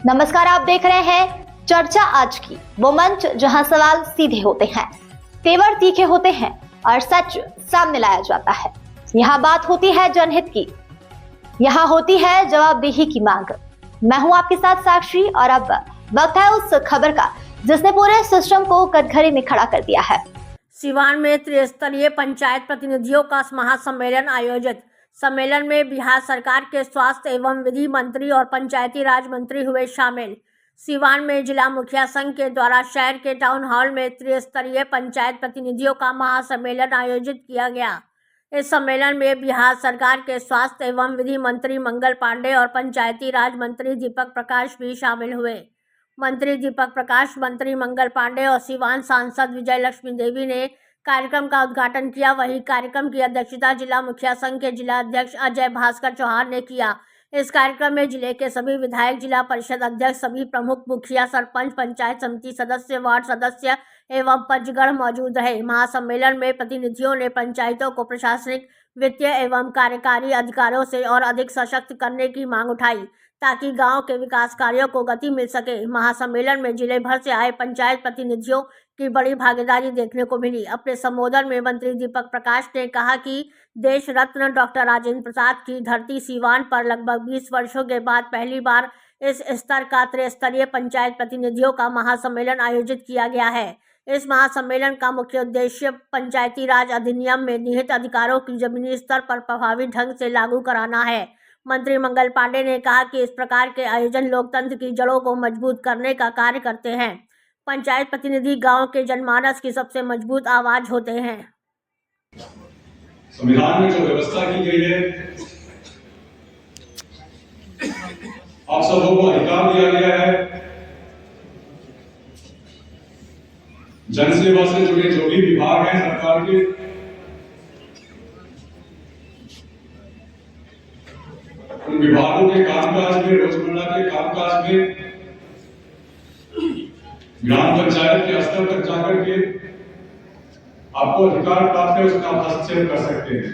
नमस्कार, आप देख रहे हैं चर्चा आज की, वो मंच जहां सवाल सीधे होते हैं, तेवर तीखे होते हैं और सच सामने लाया जाता है। यहाँ बात होती है जनहित की, यहाँ होती है जवाबदेही की मांग। मैं हूं आपके साथ साक्षी और अब वक्त है उस खबर का जिसने पूरे सिस्टम को कटघरे में खड़ा कर दिया है। सिवान में त्रिस्तरीय पंचायत प्रतिनिधियों का महासम्मेलन आयोजित। सम्मेलन में बिहार सरकार के स्वास्थ्य एवं विधि मंत्री और पंचायती राज मंत्री हुए शामिल। सिवान में जिला मुखिया संघ के द्वारा शहर के टाउन हॉल में त्रिस्तरीय पंचायत प्रतिनिधियों का महासम्मेलन आयोजित किया गया। इस सम्मेलन में बिहार सरकार के स्वास्थ्य एवं विधि मंत्री मंगल पांडे और पंचायती राज मंत्री दीपक प्रकाश भी शामिल हुए। मंत्री दीपक प्रकाश, मंत्री मंगल पांडे और सिवान सांसद विजय लक्ष्मी देवी ने कार्यक्रम का उद्घाटन किया। वहीं कार्यक्रम की अध्यक्षता जिला मुखिया संघ के जिला अध्यक्ष अजय भास्कर चौहान ने किया। इस कार्यक्रम में जिले के सभी विधायक, जिला परिषद अध्यक्ष, सभी प्रमुख मुखिया, सरपंच, पंचायत समिति सदस्य, वार्ड सदस्य एवं पंचगण मौजूद रहे। महासम्मेलन में प्रतिनिधियों ने पंचायतों को प्रशासनिक, वित्तीय एवं कार्यकारी अधिकारियों से और अधिक सशक्त करने की मांग उठाई ताकि गांव के विकास कार्यों को गति मिल सके। महासम्मेलन में जिले भर से आए पंचायत प्रतिनिधियों की बड़ी भागीदारी देखने को मिली। अपने संबोधन में मंत्री दीपक प्रकाश ने कहा कि देश रत्न डॉक्टर राजेंद्र प्रसाद की धरती सिवान पर लगभग 20 वर्षों के बाद पहली बार इस स्तर का त्रिस्तरीय पंचायत प्रतिनिधियों का महासम्मेलन आयोजित किया गया है। इस महासम्मेलन का मुख्य उद्देश्य पंचायती राज अधिनियम में निहित अधिकारों की जमीनी स्तर पर प्रभावी ढंग से लागू कराना है। मंत्री मंगल पांडे ने कहा कि इस प्रकार के आयोजन लोकतंत्र की जड़ों को मजबूत करने का कार्य करते हैं। पंचायत प्रतिनिधि गांव के जनमानस की सबसे मजबूत आवाज होते हैं। संविधान में जो व्यवस्था की गई है, आप सबों को अधिकार दिया गया है। जनसेवा से जुड़े जो भी विभाग हैं सरकार के, उन विभागों के कामकाज में, रोजमर्रा के कामकाज में ग्राम पंचायत के स्तर तक जाकर के आपको अधिकार प्राप्त है, उसका आप हस्तक्षेप कर सकते हैं।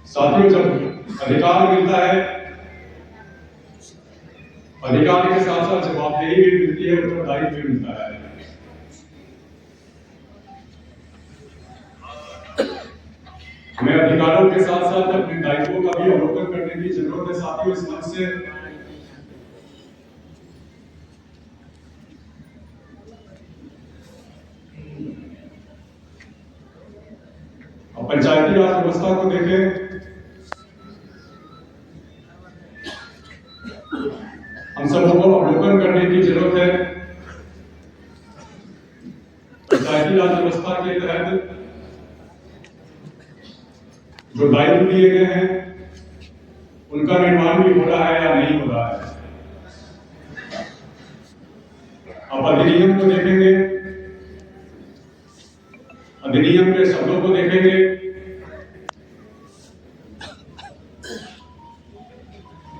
साथियों, जब अधिकार मिलता है, अधिकार के साथ साथ जवाबदेही भी मिलती है, उत्तरदायित्व भी मिलता है। हमें अधिकारों के साथ साथ अपने दायित्वों का भी अवलोकन करने की जरूरत है। साथियों, इस मंच से अब पंचायती राज व्यवस्था को देखें, हम सबों को अवलोकन करने की जरूरत है। पंचायती राज व्यवस्था के तहत जो दायित्व दिए गए हैं, उनका निर्माण भी हो रहा है या नहीं हो रहा है। अब अधिनियम को देखेंगे, अधिनियम के शब्दों को देखेंगे।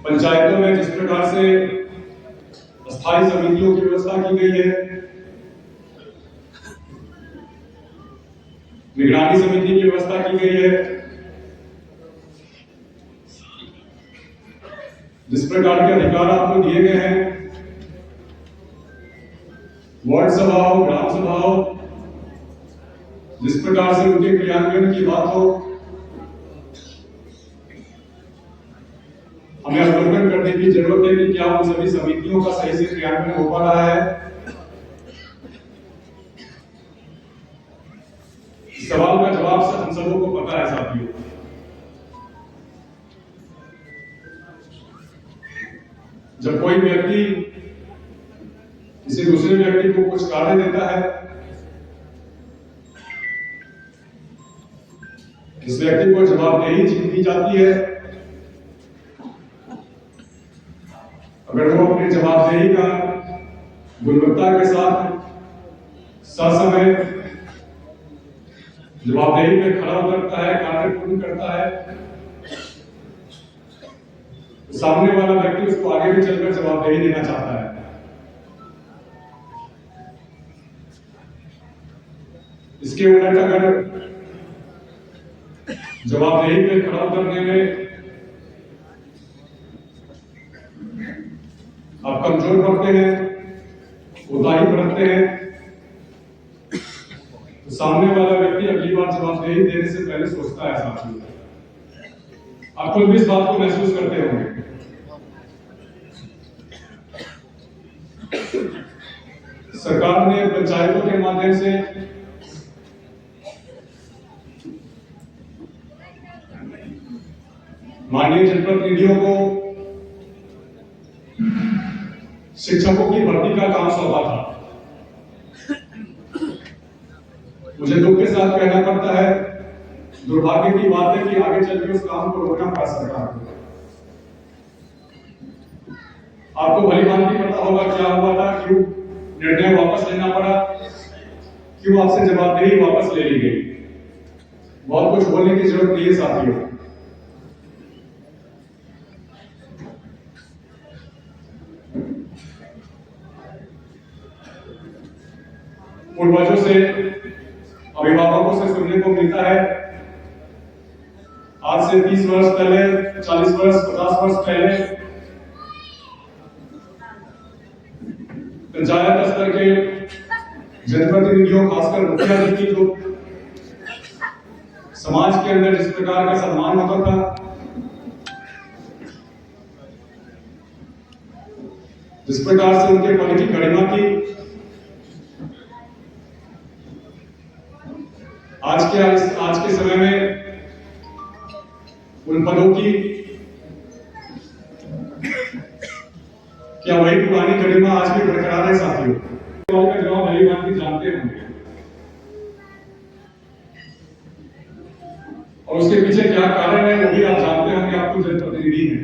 पंचायतों में जिस प्रकार से स्थायी समितियों की व्यवस्था की गई है, निगरानी समिति की व्यवस्था की गई है, जिस प्रकार के अधिकार आपको दिए गए हैं, वार्ड सभा हो, ग्राम सभा हो, जिस प्रकार से उनके क्रियान्वयन की बात हो, हमें अवलोकन करने की जरूरत है कि क्या उन सभी समितियों का सही से क्रियान्वयन हो पा रहा है। इस सवाल का जवाब हम सबों को पता है। साथियों, जब कोई व्यक्ति किसी दूसरे व्यक्ति को कुछ कार्य देता है, इस व्यक्ति को जवाबदेही दी जाती है। अगर वो अपनी जवाबदेही का गुणवत्ता के साथ ससमय जवाबदेही में खड़ा उतरता है, कार्य पूर्ण करता है, तो सामने वाला व्यक्ति उसको आगे भी चलकर जवाबदेही देना चाहता है। इसके उलट अगर जवाबदेही पे खड़ा उतरने में आप कमजोर पड़ते हैं, उदाही बरतते हैं, तो सामने वाला व्यक्ति अगली बार जवाबदेही देने से पहले सोचता है साथी। आप खुद भी इस बात को महसूस करते होंगे। सरकार ने पंचायतों के माध्यम से माननीय जनप्रतिनिधियों को शिक्षकों की भर्ती का काम सौंपा था। मुझे दुख के साथ कहना पड़ता है, दुर्भाग्य की बात है कि आगे चल के उस काम को रोकना पड़ा सरकार को। आपको भली भांति पता होगा क्या हुआ था, क्यों निर्णय वापस लेना पड़ा, क्यों आपसे जवाबदेही वापस ले ली गई। बहुत कुछ बोलने की जरूरत नहीं है साथियों। पूर्वजों से, अभिभावकों से सुनने को मिलता है, आज से 30 वर्ष पहले, 40 वर्ष, 50 वर्ष पहले पंचायत स्तर के जनप्रतिनिधियों, खासकर मुखिया जी की जो समाज के अंदर जिस प्रकार का सम्मान होता था, जिस प्रकार से उनके पद की गरिमा थी, आज के समय में उन पदों की क्या वही पुरानी गरिमा आज भी बरकरार है साथियों? का जवाब भली भांति जानते होंगे, और उसके पीछे क्या कारण है वो भी आप जानते होंगे। आप तो जनप्रतिनिधि हैं।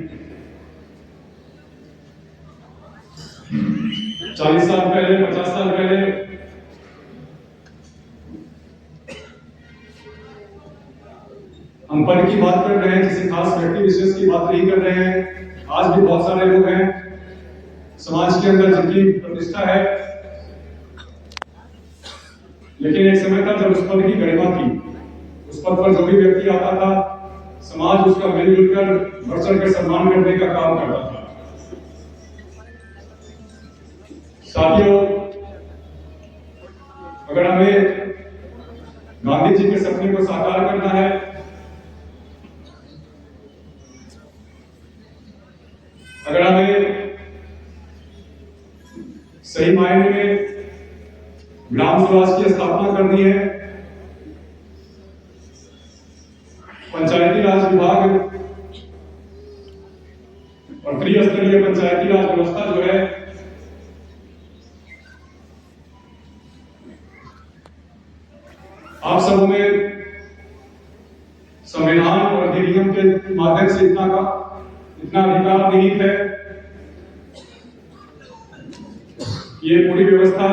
40 साल पहले, 50 साल पहले हम पद की बात कर रहे हैं, किसी खास व्यक्ति विशेष की बात नहीं कर रहे हैं। आज भी बहुत सारे लोग हैं समाज के अंदर जिनकी प्रतिष्ठा है, लेकिन एक समय था जब उस पद की गरिमा थी। उस पद पर जो भी व्यक्ति आता था, समाज उसका मिलजुल कर बढ़ चढ़ कर सम्मान करने का काम करता था। साथियों, अगर हमें गांधी जी के सपने को साकार करना है, अगर हमें सही मायने में ग्राम स्वराज की स्थापना करनी है, पंचायती राज विभाग और त्रिस्तरीय पंचायती राज व्यवस्था जो है आप सबों में संविधान और अधिनियम के माध्यम से इतना अधिकार निहित है। ये पूरी व्यवस्था